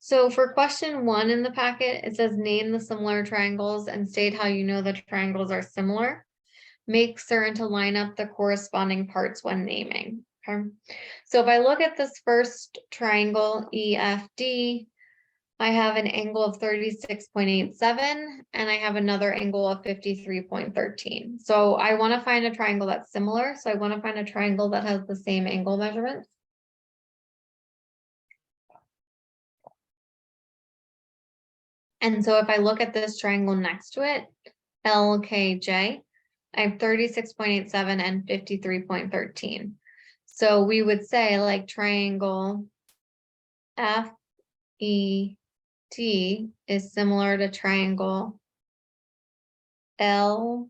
So for question 1 in the packet, it says name the similar triangles and state how you know the triangles are similar. Make certain to line up the corresponding parts when naming. Okay. So if I look at this first triangle, EFD, I have an angle of 36.87 and I have another angle of 53.13. So I want to find a triangle that's similar. So I want to find a triangle that has the same angle measurements. And so if I look at this triangle next to it, LKJ, I have 36.87 and 53.13. So we would say like triangle FET is similar to triangle LKJ.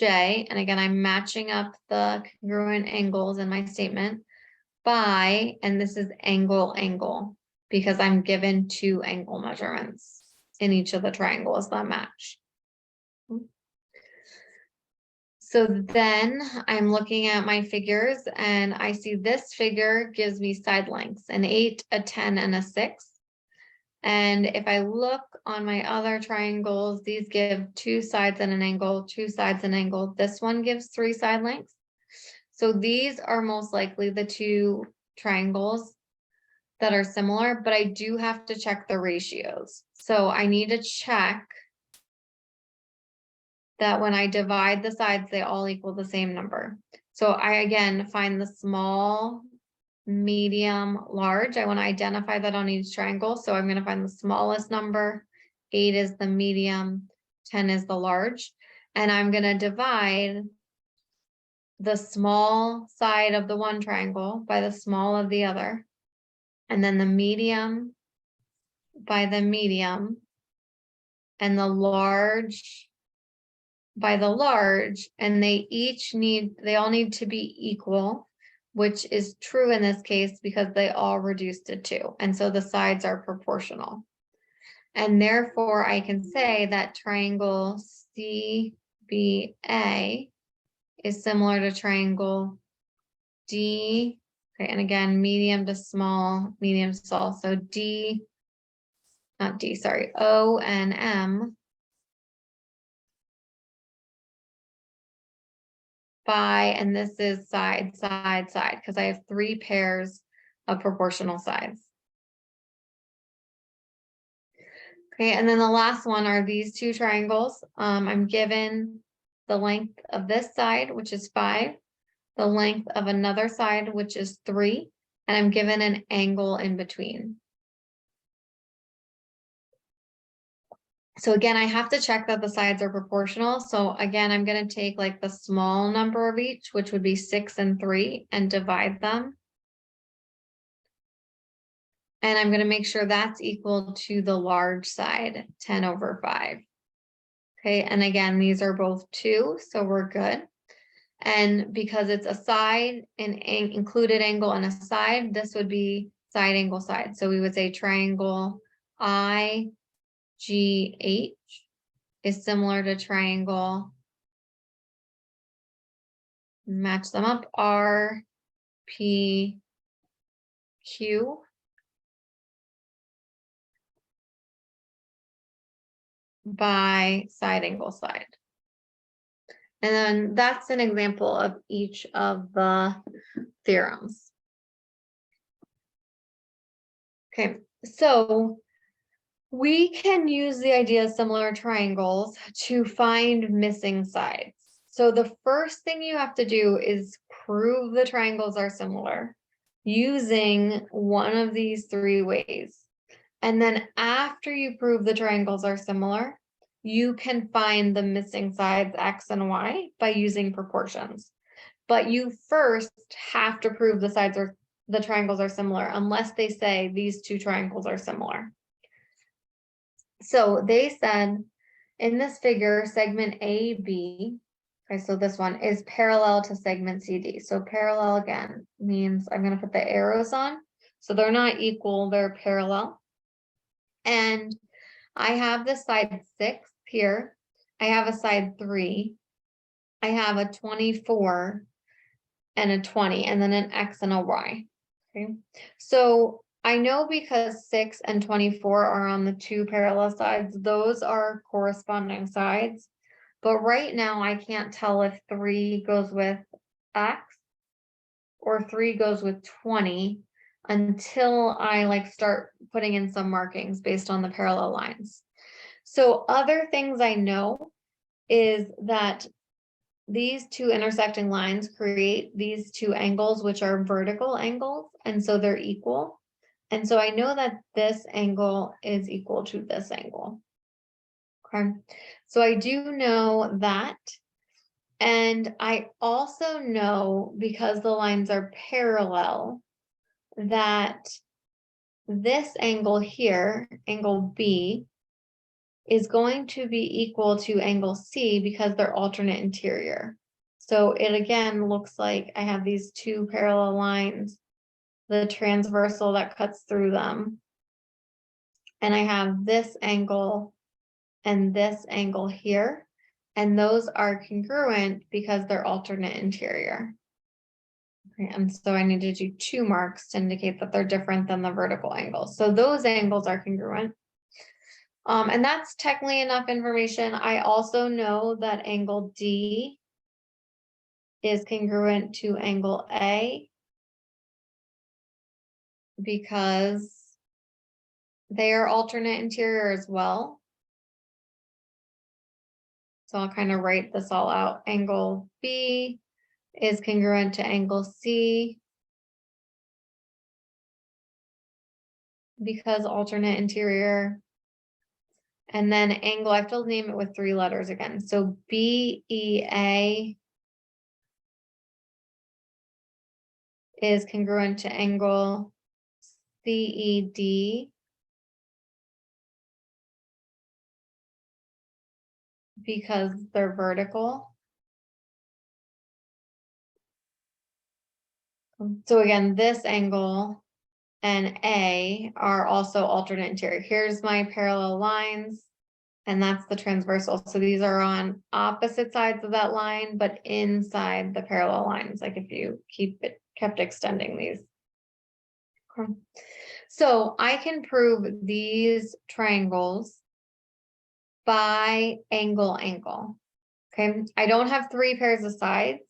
And again, I'm matching up the congruent angles in my statement by, and this is angle, because I'm given 2 angle measurements in each of the triangles that match. So then I'm looking at my figures and I see this figure gives me side lengths, an 8, a 10, and a 6. And if I look on my other triangles, these give 2 sides and an angle, 2 sides and an angle. This one gives 3 side lengths. So these are most likely the 2 triangles that are similar, but I do have to check the ratios. So I need to check that when I divide the sides, they all equal the same number. So I, again, find the small, medium, large. I want to identify that on each triangle. So I'm going to find the smallest number. 8 is the medium, 10 is the large. And I'm going to divide the small side of the one triangle by the small of the other. And then the medium by the medium. And the large by the large, and they all need to be equal, which is true in this case because they all reduce to 2. And so the sides are proportional. And therefore I can say that triangle CBA is similar to triangle D, okay, and again, medium to small, so O and M by, and this is side, because I have 3 pairs of proportional sides. Okay, and then the last one are these 2 triangles. I'm given the length of this side, which is 5, the length of another side, which is 3, and I'm given an angle in between. So again, I have to check that the sides are proportional. So again, I'm going to take like the small number of each, which would be 6 and 3, and divide them. And I'm going to make sure that's equal to the large side, 10 over 5. Okay, and again, these are both 2, so we're good. And because it's a side, an included angle, and a side, this would be side, angle, side. So we would say triangle IGH is similar to triangle, match them up, RPQ by side, angle, side. And then that's an example of each of the theorems. Okay, so we can use the idea of similar triangles to find missing sides. So the first thing you have to do is prove the triangles are similar using one of these 3 ways. And then after you prove the triangles are similar, you can find the missing sides X and Y by using proportions. But you first have to prove the triangles are similar, unless they say these 2 triangles are similar. So they said in this figure, segment AB, okay, so this one is parallel to segment CD. So parallel again means I'm going to put the arrows on. So they're not equal, they're parallel. And I have the side 6 here. I have a side 3. I have a 24 and a 20, and then an X and a Y. Okay. So I know because 6 and 24 are on the two parallel sides, those are corresponding sides. But right now I can't tell if 3 goes with X or 3 goes with 20 until I like start putting in some markings based on the parallel lines. So other things I know is that these two intersecting lines create these two angles, which are vertical angles, and so they're equal. And so I know that this angle is equal to this angle. Okay, so I do know that. And I also know, because the lines are parallel, that this angle here, angle B, is going to be equal to angle C because they're alternate interior. So it again looks like I have these two parallel lines, the transversal that cuts through them. And I have this angle and this angle here, and those are congruent because they're alternate interior. Okay, and so I need to do 2 marks to indicate that they're different than the vertical angles. So those angles are congruent. And that's technically enough information. I also know that angle D is congruent to angle A because they are alternate interior as well. So I'll kind of write this all out. Angle B is congruent to angle C because alternate interior. And then angle, I have to name it with 3 letters again. So BEA is congruent to angle CED because they're vertical. So again, this angle and A are also alternate interior. Here's my parallel lines, and that's the transversal. So these are on opposite sides of that line, but inside the parallel lines, like if you kept extending these. Okay. So I can prove these triangles by angle. Okay, I don't have 3 pairs of sides,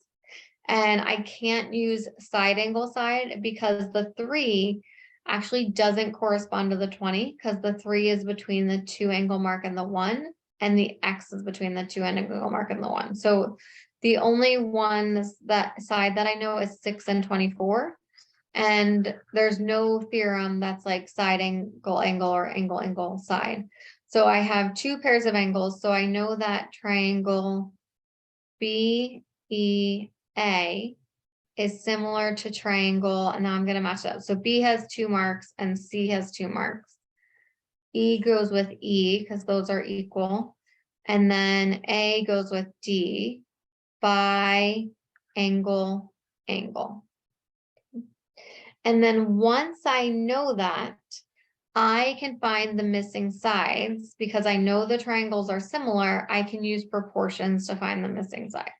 and I can't use side angle side because the 3 actually doesn't correspond to the 20 because the 3 is between the 2 angle mark and the 1, and the X is between the 2 angle mark and the 1. So the only ones that side that I know is 6 and 24. And there's no theorem that's like side angle or angle side. So I have 2 pairs of angles. So I know that triangle BEA is similar to triangle, and now I'm going to match it up. So B has 2 marks and C has 2 marks. E goes with E because those are equal. And then A goes with D by angle. And then once I know that, I can find the missing sides because I know the triangles are similar. I can use proportions to find the missing sides.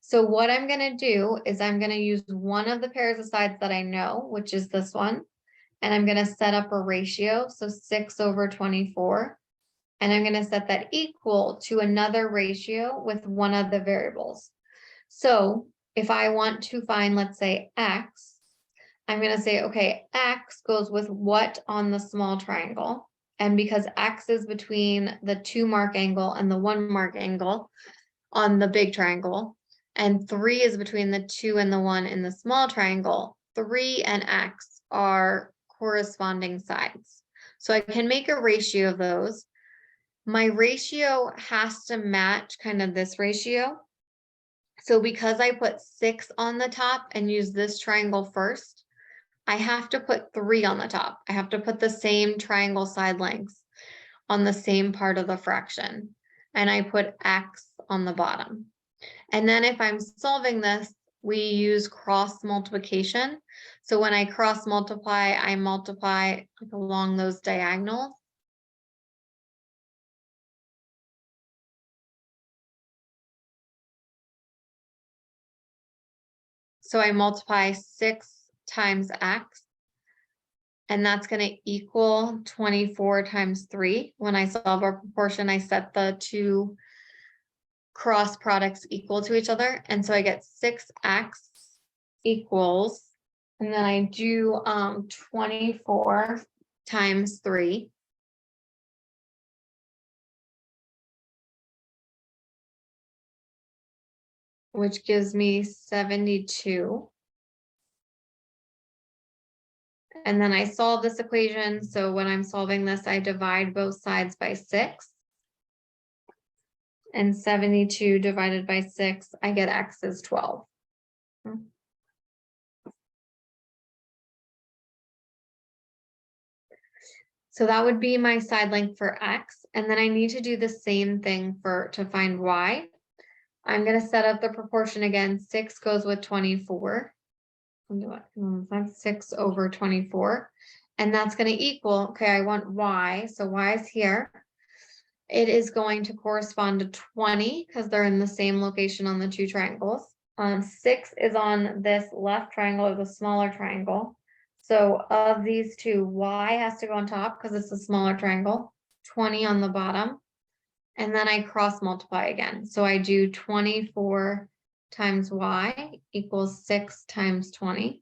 So what I'm going to do is I'm going to use one of the pairs of sides that I know, which is this one, and I'm going to set up a ratio. So 6/24. And I'm going to set that equal to another ratio with one of the variables. So if I want to find, let's say, X, I'm going to say, okay, X goes with what on the small triangle? And because X is between the 2 mark angle and the 1 mark angle on the big triangle, and 3 is between the 2 and the 1 in the small triangle, 3 and X are corresponding sides. So I can make a ratio of those. My ratio has to match kind of this ratio. So because I put 6 on the top and use this triangle first, I have to put 3 on the top. I have to put the same triangle side lengths on the same part of the fraction. And I put X on the bottom. And then if I'm solving this, we use cross multiplication. So when I cross multiply, I multiply along those diagonals. So I multiply 6 times X. And that's gonna equal 24 times 3. When I solve our proportion, I set the two cross products equal to each other. And so I get 6x equals, and then I do 24 times 3. Which gives me 72. And then I solve this equation. So when I'm solving this, I divide both sides by 6. And 72 divided by 6, I get x is 12. So that would be my side length for x. And then I need to do the same thing to find y. I'm going to set up the proportion again. 6 goes with 24. That's 6 over 24. And that's going to equal, okay, I want y. So y is here. It is going to correspond to 20 because they're in the same location on the two triangles. 6 is on this left triangle or the smaller triangle. So of these two, y has to go on top because it's a smaller triangle, 20 on the bottom. And then I cross multiply again. So I do 24 times y equals 6 times 20.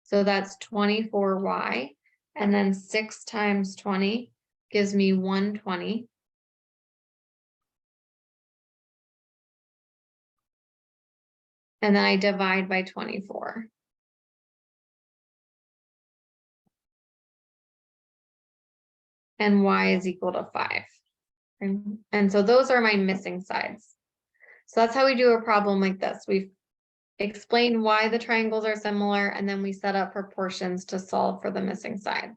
So that's 24y. And then 6 times 20 gives me 120. And then I divide by 24. And y is equal to 5. And so those are my missing sides. So that's how we do a problem like this. We've explained why the triangles are similar, and then we set up proportions to solve for the missing sides.